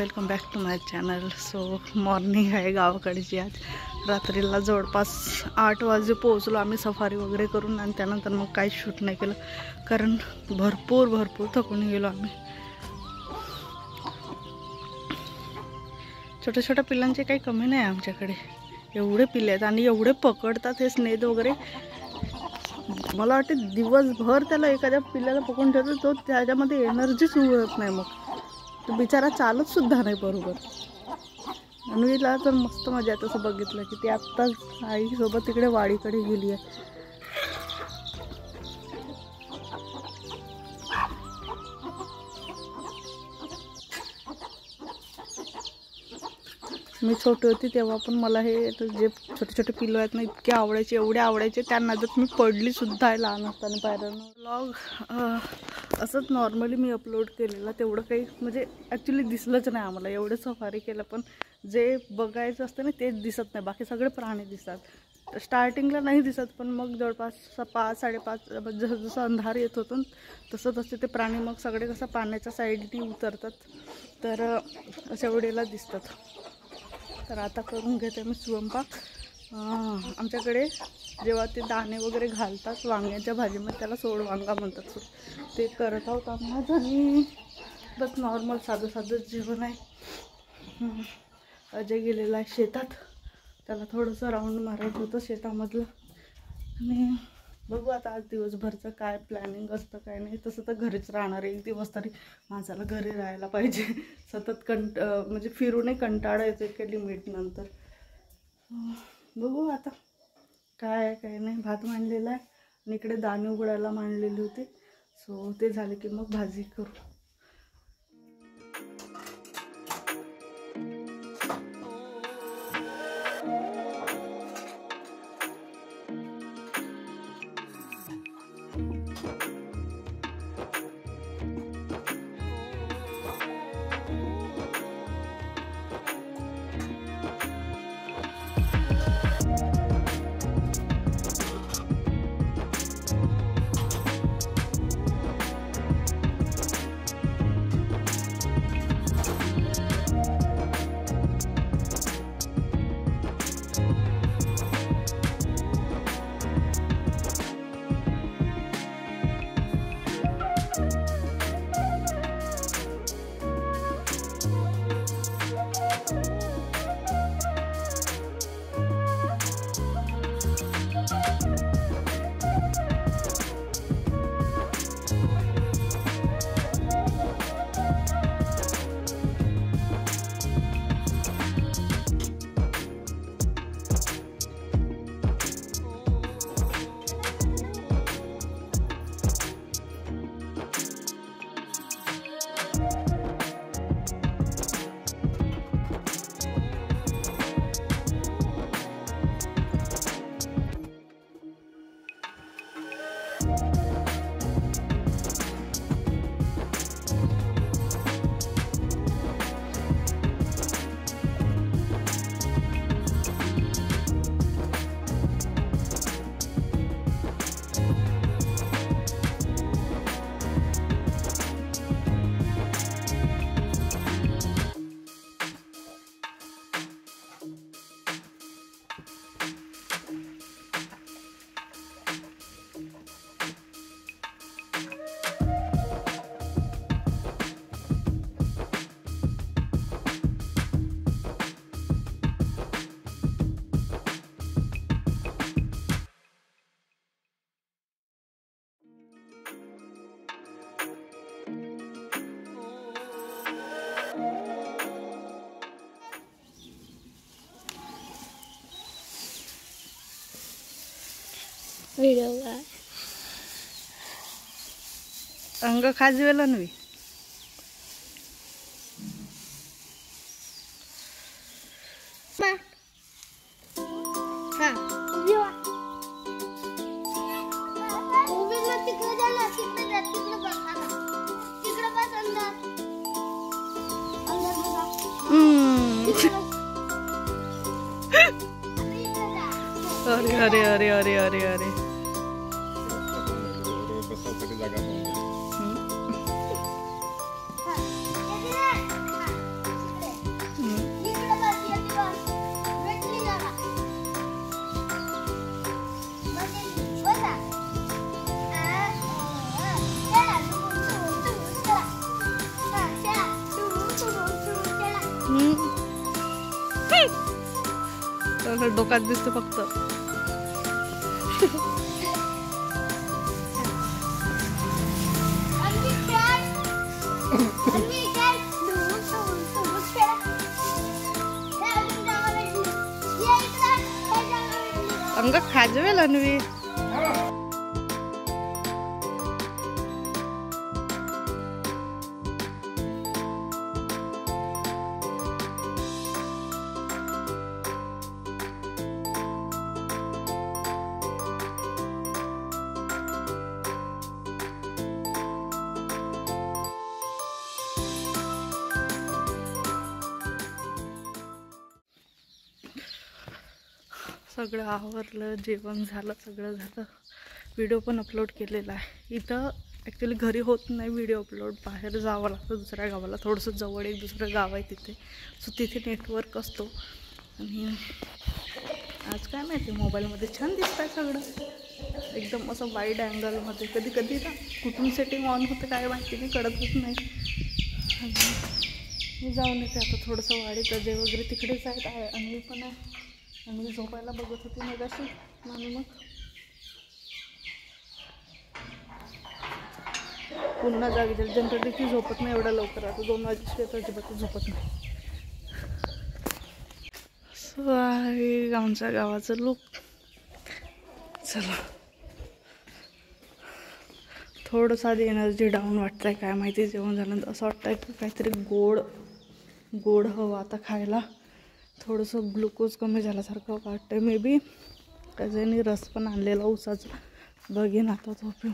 Welcome back to my channel. So morning आहे गावाकडची. आज रात्रीला जवळपास 8 वाजे पोहोचलो आम्ही सफारी वगैरे करून, आणि त्यानंतर मग काही शूट नाही केलं कारण भरपूर थकून गेलो आम्ही. छोट्या छोट्या पिल्लांचे काही कमी नाही आमच्याकडे. एवढे पिल्ले आहेत आणि एवढे पकडतात हे स्नेद वगैरे. मला वाटते दिवसभर त्याला एखाद्या पिल्लाला पकडून ठेवतो तो त्याच्यामध्ये एनर्जीच उरत नाही. मग तो बिचारा चालत सुद्धा नाही बरोबर. अन्वीला तर मस्त मजा आहे. तसं बघितलं की ती आत्ताच आईसोबत तिकडे वाडीकडे गेली आहे. मी छोटी होती तेव्हा पण मला हे जे छोटे छोटे पिल्लू आहेत ना इतके आवडायचे, एवढे आवडायचे. त्या नादात मी पडली सुद्धा आहे लहान असताना पायऱ्यानं. व्लॉग असंच नॉर्मली मी अपलोड केलेलं. तेवढं काही म्हणजे ॲक्च्युली दिसलंच नाही आम्हाला. एवढं सफारी केलं पण जे बघायचं असतं ना तेच दिसत नाही. बाकी सगळे प्राणी दिसतात. स्टार्टिंगला नाही दिसत पण मग जवळपास 5-5:30 जसं अंधार येत होतं तसं ते प्राणी मग सगळे कसं पाण्याच्या साईडनी उतरतात. तर अशा वेळेला दिसतात. तर आता करून घेते मी स्वयंपाक. आमच्याकडे जेव्हा ते दाणे वगैरे घालतात वांग्याच्या भाजीमध्ये त्याला सोड वांगा म्हणतात. ते करत आहोत आम्हाला. आणि बस नॉर्मल साधं जेवण आहे. अजय गेलेला आहे शेतात. त्याला थोडंसं राऊंड मारायचं होतं शेतामधलं. आणि बघू आता आज दिवसभरचं काय प्लॅनिंग असतं काय नाही. तसं तर घरीच राहणार. एक दिवस तरी माणसाला घरी राहायला पाहिजे. सतत म्हणजे फिरूनही कंटाळा येतो एका लिमिट नंतर. बघू आता काय आहे काय नाही. भात मांडलेला आहे आणि इकडे दाणे उघडायला मांडलेली होती. सो ते झाले की मग भाजी करू. अंग खाजवेला नव्हे. अरे अरे अरे अरे अरे अरे डोक्यात दिसते फक्त. अंग खाजवेल अन्वी. सगळं आवरलं, जेवण झालं, सगळं झालं. व्हिडिओ पण अपलोड केलेला आहे. इथं ॲक्च्युली घरी होत नाही व्हिडिओ अपलोड, बाहेर जावं लागतं दुसऱ्या गावाला. थोडंसं जवळ एक दुसरं गाव आहे तिथे, सो तिथे नेटवर्क असतो. आणि आज काय माहिती मोबाईलमध्ये छान दिसत आहे सगळं, एकदम असं वाईड अँगलमध्ये. कधी कधी ना कुठून सेटिंग ऑन होतं काय माहिती नाही, कळतच नाही. मी जाऊन येते आता थोडंसं वाडीत. अजय वगैरे तिकडेच आहेत, अन्वी पण आहे. आणि झोपायला बघत होती मगाशी. आणि मग पुन्हा जागी झाली. जनरली ती झोपत नाही एवढा लवकर, आता 2 वाजेशिवाय तर अजिबात झोपत नाही. सो आहे आमच्या गावाचं लुक. चला, थोडंसं आधी एनर्जी डाऊन वाटत आहे, काय माहिती. जेवण झाल्यानंतर असं वाटतं आहे की काहीतरी गोड गोड हवं आता खायला. थोडंसं ग्लुकोज कमी झाल्यासारखं वाटतं. मे बी त्याच्याने रस पण आणलेला उसाचा, बघेन आता तो पिऊन.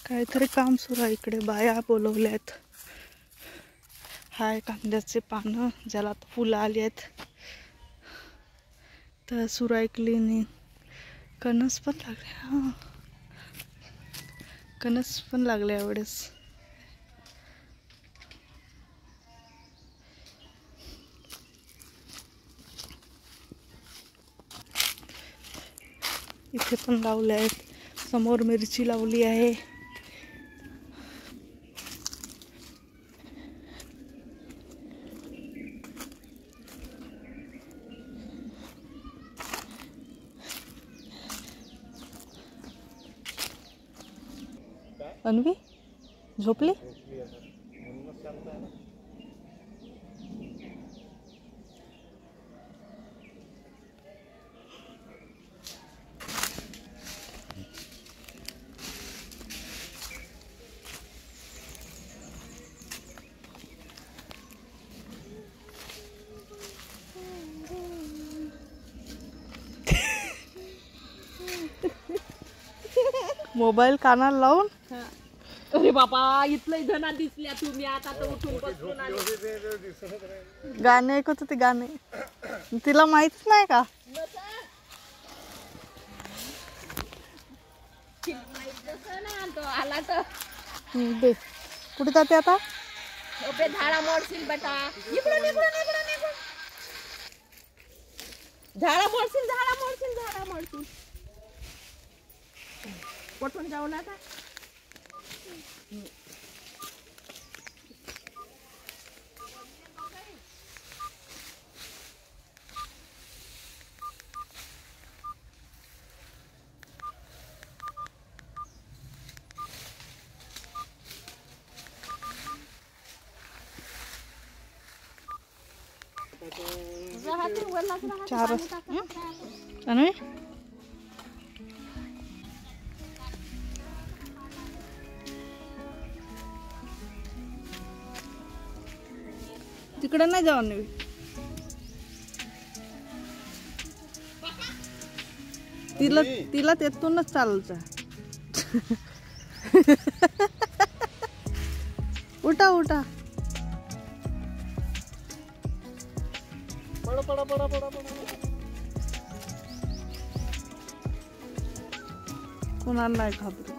काहीतरी काम सुरू आहे इकडे, बाया बोलवल्या आहेत. हाय कांद्याचे पानं, ज्याला आता फुलं आली आहेत. तर सुरू आहे क्लिनिंग. कणस पण लागले. हां, कणस पण लागले यावेळेस. इथे पण लावले आहेत. समोर मिरची लावली आहे. अन्वी झोपली. मोबाईल कानाला लावून. अरे बाबा, इथलं जणा दिसल्या तुम्ही. आता तर उठून बसून आले. गाणे ऐकत होते, गाणे. तिला माहित नाही का? आला तर दे. कुठे जाते आता? झाडा मोडशील बेटा. इकडून इकडून इकडून इकडून. झाडा मोडशील, झाडा मोडशील, झाडा मोडशील. कुठून जाऊ ना आता? चार आणि तिकडे नाही जाऊ नवी. तिला तेथूनच चालायचं. उठा उठा. पडा पडा पडा पडा पडा. पुन्हा नाही घाबरत.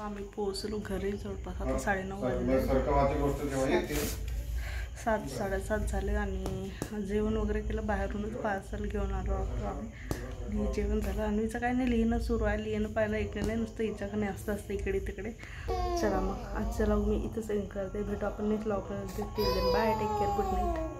आम्ही पोहोचलो घरी जवळपास आता 9:30 वाजले. 7 साडेसात झाले आणि जेवण वगैरे केलं. बाहेरूनच पार्सल घेऊन आलो होतो आम्ही. जेवण झालं. अन्वीचं काही नाही, लिहिणं सुरू आहे. लिहिणं पाहिलं इकडे नाही, नुसतं हिच्याकडे असतं इकडे तिकडे. चला मग आजच्या व्लॉग मी इथंच एंड करते. भेटू आपण next vlog. Bye, take care, good night.